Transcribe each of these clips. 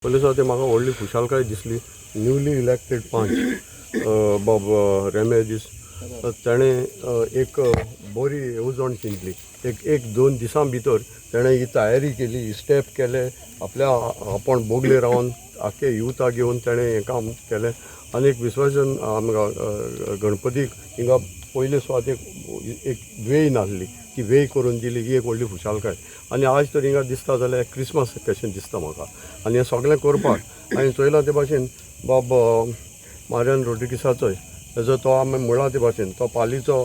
पयलीं सुद्दां म्हाका व्हडली खुशालकाय दिसली. न्यूली इलेक्टेड पांच बाब रेमेदीस ताणें एक बरी येवजण चिंतली. एक दोन दिसां भितर ताणें ही तयारी केली, ही स्टेप केले, आपल्या आपण बोगले रावन आख्खे युथा घेवन ताणें हें काम केलें. आनी एक विसर्जन गणपतीक हिंगा पयले सुवातेक एक वेय नासली, ती वेय करून दिली, ही एक व्हडली खुशालकाय. आनी आज तर हिंगा दिसता जाल्यार क्रिसमस कशें दिसता म्हाका. आनी हें सगळें करपाक हांवें चोयलां ते भाशेन बाब मारियान रोड्रिगीसाचोय तेजो तो आमी म्हणला ते भाशेन तो पालीचो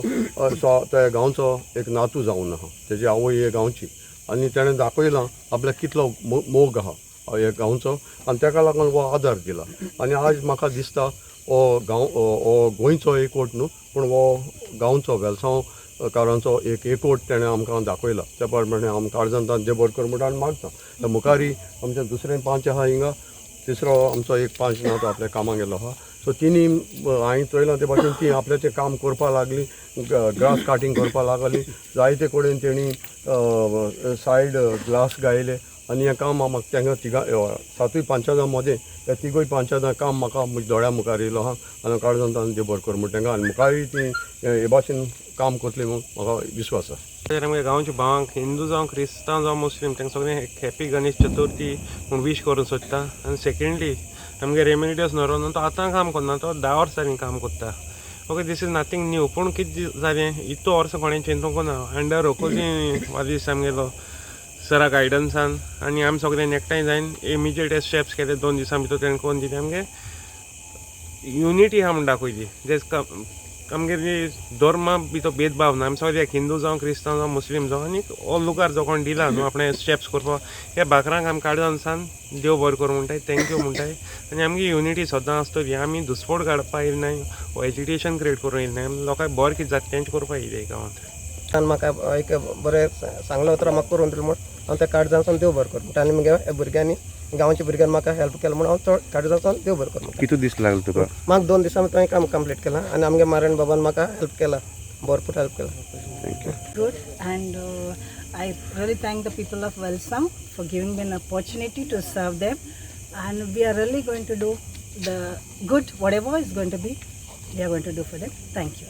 त्या गांवचो एक नातू जावन आहा, तेजी आवय हे गांवची. आनी ताणें दाखयलां आपल्याक कितलो मोग आहा ह्या गांवचो, आनी ताका लागून हो आदार दिला. आनी आज म्हाका दिसता हो गोंयचो एकवट न्हू, पूण हो गांवचो वेलसांव कारांचो एक एकवट ताणें आमकां दाखयला. त्या प्रमाणे आमी काळजांतान देव बरें कर म्हणटा आनी मागता. मुखारी आमचें दुसरें पांच आहा हिंगा, तिसरो आमचो एक पांच ना तो आपल्या कामाक गेलो आहा. सो तिनी हांवें चोयलां ते भाशेन ती आपल्याचें काम करपा लागली, ग्रास काटींग करपा लागली. जायते कडेन तेणी सायड ग्लास गायले आनी हें काम म्हाका तांकां तिगा सातूय पांचादां मदें त्या तिगूय पांचादां काम म्हाका म्हज्या दोळ्या मुखार येयलो आहा. आनी काळजांतान देव बरें कर म्हण तांकां आनी मुखारय ती हे भाशेन काम करतली म्हूण म्हाका विश्वास आसा. आमच्या गांवच्या भावांक हिंदू जावं क्रिस्तांव जावं मुस्लीम तांकां सगळें हॅपी गणेश चतुर्थी म्हूण वीश करूंक सोदता. आनी सेकेंडली आमगे रेमेडियस न्हरो तो आतां काम करना, तो 10 वर्सांनी काम करता. Okay, this is nothing new. पूण कितें जालें इतू वर्सां कोणें चिंतूंक ना. अंडर ओकोजी वादीस आमगेलो सरा गायडन्सान आनी आमी सगळें एकठांय जायन इमिजिएट स्टेप्स केले. 2 दिसां भितर तेणें कोन्न दिली. आमगे युनिटी आहा म्हूण दाखयली. जेस आमगे धर्मा भितर भेदभाव ना. आमी सगळे हिंदू जावं क्रिस्तांव जावं मुस्लीम जावं आनी ऑल लुकार जो कोण दिला न्हू आपणें स्टेप्स करपाक, हे भाकरांक आमी काळजांसान देव बरें करूं म्हणटाय, थँक्यू म्हणटाय. आनी आमगे युनिटी सदां आसतली. आमी दुसपोट काडपा येयले नाय, एज्युकेशन क्रिएट करूं येयले नाय, लोकांक बरें कितें जाता तेंच करपा येयले गांवांत. आनी म्हाका एक बरें सांगलें उतर म्हाका करून दिलें म्हूण हांव त्या काळजांसान देव बरें कर म्हणटा. आनी म्हगे भुरग्यांनी गांवच्या भुरग्यांनी म्हाका हेल्प केलें म्हणून हांव चड काळजांसान देव बरें कर म्हणटा. कितू दीस लागलो तुका? म्हाका 2 दिसां भितर हांवें काम कंप्लीट केलां आनी आमगे मारण बाबान म्हाका हेल्प केला, भरपूर हेल्प केला. Thank you. Good, and I really thank the people of VELSAO for giving me an opportunity to serve them, and we are really going to do the good, whatever is going to be, we are going to do for them. Thank you.